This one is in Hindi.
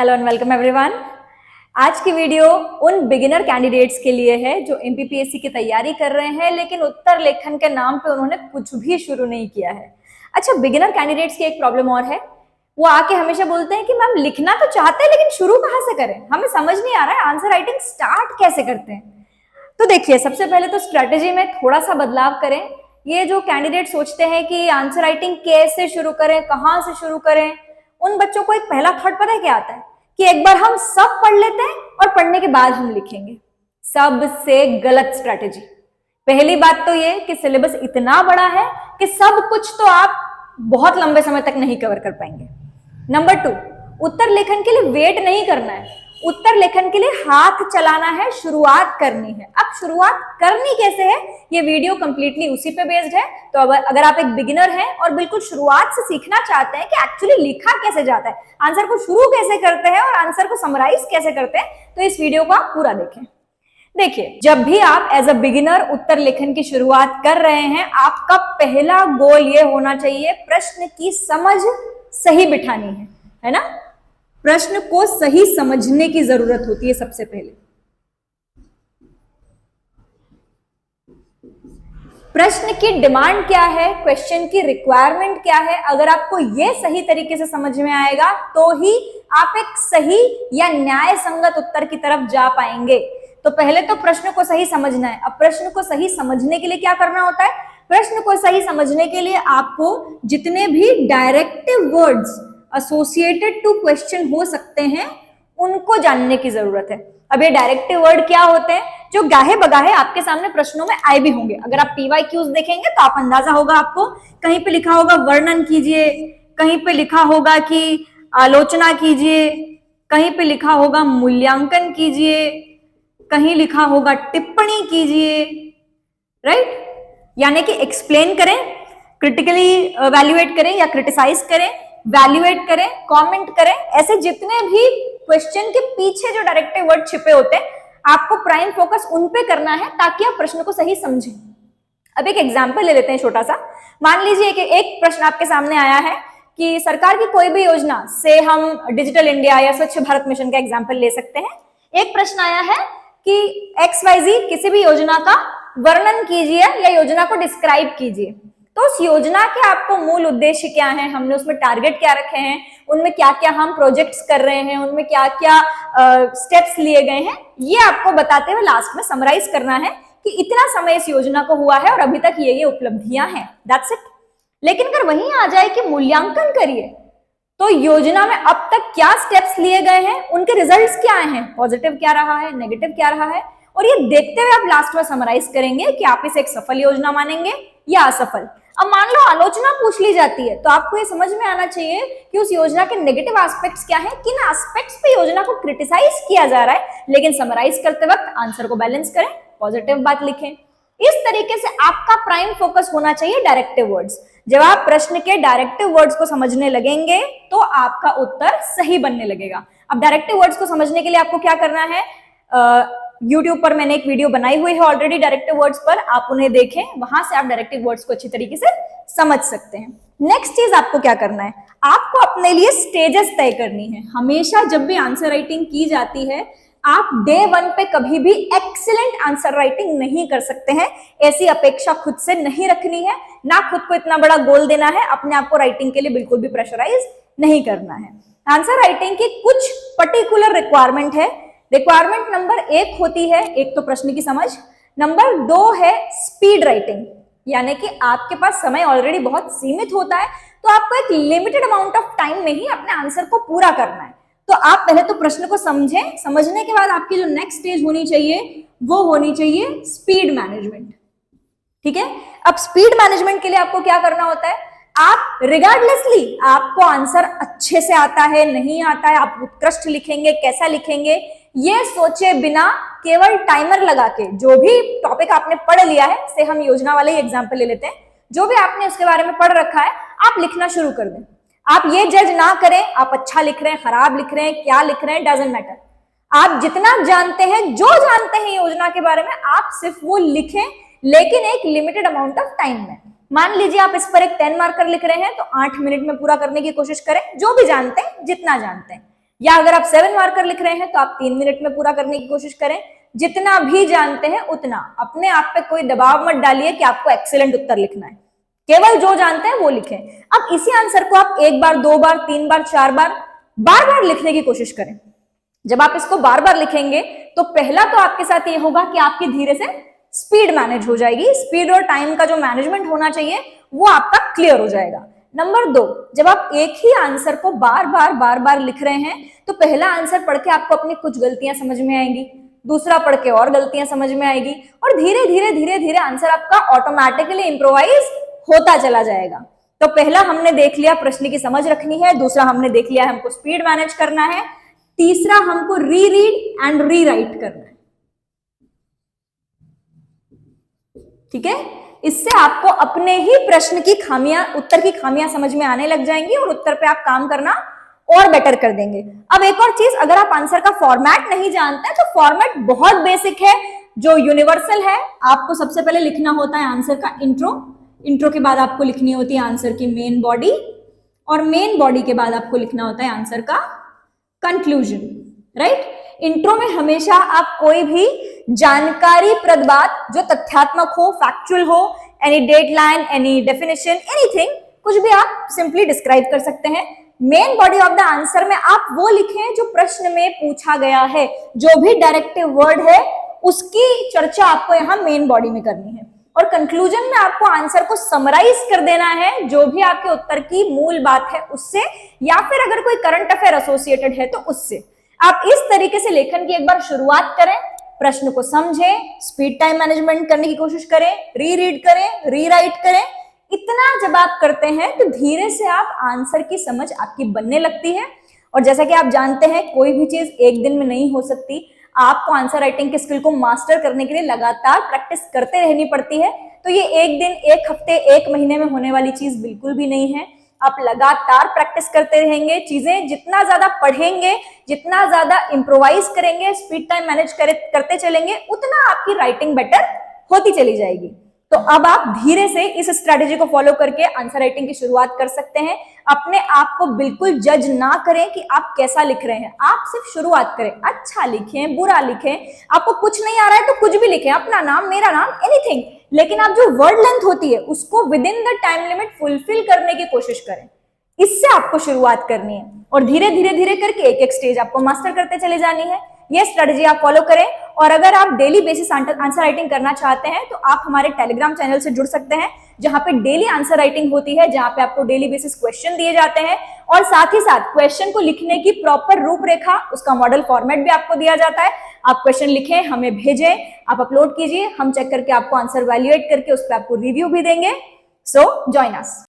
Hello and welcome everyone. आज की वीडियो उन बिगिनर कैंडिडेट्स के लिए है जो एमपीपीएससी की तैयारी कर रहे हैं लेकिन उत्तर लेखन के नाम पे उन्होंने कुछ भी शुरू नहीं किया है। अच्छा, बिगिनर कैंडिडेट्स की एक प्रॉब्लम और है, वो आके हमेशा बोलते हैं कि मैम लिखना तो चाहते हैं लेकिन शुरू कहाँ से करें, हमें समझ नहीं आ रहा है आंसर राइटिंग स्टार्ट कैसे करते हैं। तो देखिए, सबसे पहले तो स्ट्रेटेजी में थोड़ा सा बदलाव करें। ये जो कैंडिडेट सोचते हैं कि आंसर राइटिंग कैसे शुरू करें, कहाँ से शुरू करें, उन बच्चों को एक पहला थॉट पता है क्या आता है कि एक बार हम सब पढ़ लेते हैं और पढ़ने के बाद हम लिखेंगे। सबसे गलत स्ट्रैटेजी। पहली बात तो ये कि सिलेबस इतना बड़ा है कि सब कुछ तो आप बहुत लंबे समय तक नहीं कवर कर पाएंगे। नंबर 2, उत्तर लेखन के लिए वेट नहीं करना है, उत्तर लेखन के लिए हाथ चलाना है, शुरुआत करनी है। अब शुरुआत करनी कैसे है, ये वीडियो कंप्लीटली उसी पे बेस्ड है। तो अगर आप एक बिगिनर हैं और बिल्कुल शुरुआत से सीखना चाहते हैं कि एक्चुअली लिखा कैसे जाता है, आंसर को शुरू कैसे करते हैं और आंसर को समराइज कैसे करते हैं, तो इस वीडियो को आप पूरा देखें। देखिए, जब भी आप एज अ बिगिनर उत्तर लेखन की शुरुआत कर रहे हैं, आपका पहला गोल ये होना चाहिए प्रश्न की समझ सही बिठानी है ना। प्रश्न को सही समझने की जरूरत होती है सबसे पहले। प्रश्न की डिमांड क्या है, क्वेश्चन की रिक्वायरमेंट क्या है, अगर आपको यह सही तरीके से समझ में आएगा तो ही आप एक सही या न्याय संगत उत्तर की तरफ जा पाएंगे। तो पहले तो प्रश्न को सही समझना है। अब प्रश्न को सही समझने के लिए क्या करना होता है, प्रश्न को सही समझने के लिए आपको जितने भी directive words associated to question हो सकते हैं उनको जानने की जरूरत है। अब ये डायरेक्टिव वर्ड क्या होते हैं, जो गाहे बगाहे आपके सामने प्रश्नों में आए भी होंगे। अगर आप PYQs देखेंगे तो आप अंदाजा होगा आपको, कहीं पे लिखा होगा वर्णन कीजिए, कहीं पे लिखा होगा कि आलोचना कीजिए, कहीं पे लिखा होगा मूल्यांकन कीजिए, कहीं लिखा होगा टिप्पणी कीजिए, राइट। यानी कि एक्सप्लेन करें, क्रिटिकली वैल्यूएट करें या क्रिटिसाइज करें, वैल्यूएट करें, कमेंट करें। ऐसे जितने भी क्वेश्चन के पीछे जो डायरेक्टिव वर्ड छिपे होते हैं, आपको प्राइम फोकस उन पे करना है ताकि आप प्रश्न को सही समझें। अब एक एग्जांपल ले लेते हैं छोटा सा। मान लीजिए कि एक प्रश्न आपके सामने आया है कि सरकार की कोई भी योजना से, हम डिजिटल इंडिया या स्वच्छ भारत मिशन का एग्जाम्पल ले सकते हैं। एक प्रश्न आया है कि XYZ किसी भी योजना का वर्णन कीजिए या योजना को डिस्क्राइब कीजिए। तो उस योजना के आपको मूल उद्देश्य क्या है, हमने उसमें टारगेट क्या रखे हैं, उनमें क्या क्या हम प्रोजेक्ट्स कर रहे हैं, उनमें क्या क्या स्टेप्स लिए गए हैं, ये आपको बताते हुए लास्ट में समराइज करना है कि इतना समय इस योजना को हुआ है और अभी तक ये उपलब्धियां हैं। That's it. लेकिन अगर वहीं आ जाए कि मूल्यांकन करिए, तो योजना में अब तक क्या स्टेप्स लिए गए हैं, उनके रिजल्ट्स क्या आए हैं, पॉजिटिव क्या रहा है, नेगेटिव क्या रहा है, और ये देखते हुए आप लास्ट में समराइज करेंगे कि आप इसे एक सफल योजना मानेंगे या असफल। अब मान लो आलोचना पूछ ली जाती है, तो आपको ये समझ में आना चाहिए कि उस योजना के नेगेटिव एस्पेक्ट्स क्या हैं, किन एस्पेक्ट्स पे योजना को क्रिटिसाइज किया जा रहा है, लेकिन समराइज करते वक्त आंसर को बैलेंस करें, पॉजिटिव बात लिखें। इस तरीके से आपका प्राइम फोकस होना चाहिए डायरेक्टिव वर्ड्स। जब आप प्रश्न के डायरेक्टिव वर्ड्स को समझने लगेंगे तो आपका उत्तर सही बनने लगेगा। अब डायरेक्टिव वर्ड्स को समझने के लिए आपको क्या करना है, YouTube पर मैंने एक वीडियो बनाई हुई है ऑलरेडी डायरेक्टिव वर्ड्स पर, आप उन्हें देखें, वहां से आप डायरेक्टिव वर्ड्स को अच्छी तरीके से समझ सकते हैं। नेक्स्ट चीज आपको क्या करना है, आपको अपने लिए स्टेजेस तय करनी है। हमेशा जब भी आंसर राइटिंग की जाती है, आप डे 1 पे कभी भी एक्सीलेंट आंसर राइटिंग नहीं कर सकते हैं। ऐसी अपेक्षा खुद से नहीं रखनी है, ना खुद को इतना बड़ा गोल देना है, अपने आप को राइटिंग के लिए बिल्कुल भी प्रेशराइज नहीं करना है। आंसर राइटिंग की कुछ पर्टिकुलर रिक्वायरमेंट है। रिक्वायरमेंट नंबर 1 होती है, एक तो प्रश्न की समझ, नंबर 2 है स्पीड राइटिंग, यानी कि आपके पास समय ऑलरेडी बहुत सीमित होता है, तो आपको एक लिमिटेड अमाउंट ऑफ टाइम में ही अपने आंसर को पूरा करना है। तो आप पहले तो प्रश्न को समझें, समझने के बाद आपकी जो नेक्स्ट स्टेज होनी चाहिए वो होनी चाहिए स्पीड मैनेजमेंट। ठीक है। अब स्पीड मैनेजमेंट के लिए आपको क्या करना होता है, आप रिगार्डलेसली आपको आंसर अच्छे से आता है नहीं आता है, आप उत्कृष्ट लिखेंगे, कैसा लिखेंगे, ये सोचे बिना केवल टाइमर लगा के, जो भी टॉपिक आपने पढ़ लिया है, से हम योजना वाले एग्जाम्पल ले लेते हैं, जो भी आपने उसके बारे में पढ़ रखा है आप लिखना शुरू कर दें। आप ये जज ना करें आप अच्छा लिख रहे हैं, खराब लिख रहे हैं, क्या लिख रहे हैं, डजंट मैटर। आप जितना जानते हैं, जो जानते हैं योजना के बारे में, आप सिर्फ वो लिखें, लेकिन एक लिमिटेड अमाउंट ऑफ टाइम में। मान लीजिए आप इस पर एक 10 मार्कर लिख रहे हैं, तो 8 मिनट में पूरा करने की कोशिश करें, जो भी जानते हैं, जितना जानते हैं। या अगर आप 7 मार्कर लिख रहे हैं तो आप 3 मिनट में पूरा करने की कोशिश करें। जितना भी जानते हैं उतना, अपने आप पे कोई दबाव मत डालिए कि आपको एक्सीलेंट उत्तर लिखना है, केवल जो जानते हैं वो लिखें। अब इसी आंसर को आप 1 बार, 2 बार, 3 बार, 4 बार, बार बार लिखने की कोशिश करें। जब आप इसको बार बार लिखेंगे तो पहला तो आपके साथ ये होगा कि आपकी धीरे से स्पीड मैनेज हो जाएगी, स्पीड और टाइम का जो मैनेजमेंट होना चाहिए वो आपका क्लियर हो जाएगा। नंबर 2, जब आप एक ही आंसर को बार बार लिख रहे हैं तो पहला आंसर पढ़ के आपको अपनी कुछ गलतियां समझ में आएंगी, दूसरा पढ़ के और गलतियां समझ में आएगी, और धीरे धीरे आंसर आपका ऑटोमेटिकली इंप्रोवाइज होता चला जाएगा। तो पहला हमने देख लिया प्रश्न की समझ रखनी है, दूसरा हमने देख लिया हमको स्पीड मैनेज करना है, तीसरा हमको री रीड एंड री राइट करना है। ठीक है, इससे आपको अपने ही प्रश्न की खामियां, उत्तर की खामियां समझ में आने लग जाएंगी और उत्तर पे आप काम करना और बेटर कर देंगे। अब एक और चीज, अगर आप आंसर का फॉर्मेट नहीं जानते हैं तो फॉर्मेट बहुत बेसिक है जो यूनिवर्सल है। आपको सबसे पहले लिखना होता है आंसर का इंट्रो के बाद आपको लिखनी होती है आंसर की मेन बॉडी, और मेन बॉडी के बाद आपको लिखना होता है आंसर का कंक्लूजन, राइट। इंट्रो में हमेशा आप कोई भी जानकारीप्रद बात जो तथ्यात्मक हो, फैक्चुअल हो, any deadline, any definition, anything, कुछ भी आप सिंपली डिस्क्राइब कर सकते हैं। Main body of the answer में आप वो लिखें जो प्रश्न में पूछा गया है, जो भी डायरेक्टिव वर्ड है उसकी चर्चा आपको यहाँ मेन बॉडी में करनी है। और कंक्लूजन में आपको आंसर को समराइज कर देना है, जो भी आपके उत्तर की मूल बात है उससे, या फिर अगर कोई करंट अफेयर एसोसिएटेड है तो उससे। आप इस तरीके से लेखन की एक बार शुरुआत करें, प्रश्न को समझें, स्पीड टाइम मैनेजमेंट करने की कोशिश करें, री रीड करें, री राइट करें। इतना जब आप करते हैं तो धीरे से आप आंसर की समझ आपकी बनने लगती है। और जैसा कि आप जानते हैं कोई भी चीज एक दिन में नहीं हो सकती, आपको आंसर राइटिंग के स्किल को मास्टर करने के लिए लगातार प्रैक्टिस करते रहनी पड़ती है। तो ये एक दिन, एक हफ्ते, एक महीने में होने वाली चीज बिल्कुल भी नहीं है। आप लगातार प्रैक्टिस करते रहेंगे, चीजें जितना ज्यादा पढ़ेंगे, जितना ज्यादा इंप्रोवाइज करेंगे, स्पीड टाइम मैनेज करते चलेंगे, उतना आपकी राइटिंग बेटर होती चली जाएगी। तो अब आप धीरे से इस स्ट्रेटेजी को फॉलो करके आंसर राइटिंग की शुरुआत कर सकते हैं। अपने आप को बिल्कुल जज ना करें कि आप कैसा लिख रहे हैं, आप सिर्फ शुरुआत करें। अच्छा लिखें, बुरा लिखें, आपको कुछ नहीं आ रहा है तो कुछ भी लिखें, अपना नाम, मेरा नाम, एनीथिंग, लेकिन आप जो वर्ड लेंथ होती है उसको with in the time limit fulfil करने की कोशिश करें। इससे आपको शुरुआत करनी है और धीरे धीरे करके एक एक स्टेज आपको मास्टर करते चले जानी है। ये स्ट्रेटेजी आप फॉलो करें। और अगर आप डेली बेसिस आंसर राइटिंग करना चाहते हैं तो आप हमारे टेलीग्राम चैनल से जुड़ सकते हैं, जहां पे डेली आंसर राइटिंग होती है, जहां पे आपको डेली बेसिस क्वेश्चन दिए जाते हैं और साथ ही साथ क्वेश्चन को लिखने की प्रॉपर रूपरेखा, उसका मॉडल फॉर्मेट भी आपको दिया जाता है। आप क्वेश्चन लिखें, हमें भेजें, आप अपलोड कीजिए, हम चेक करके आपको आंसर वैल्यूएट करके उस पर आपको रिव्यू भी देंगे। So join us.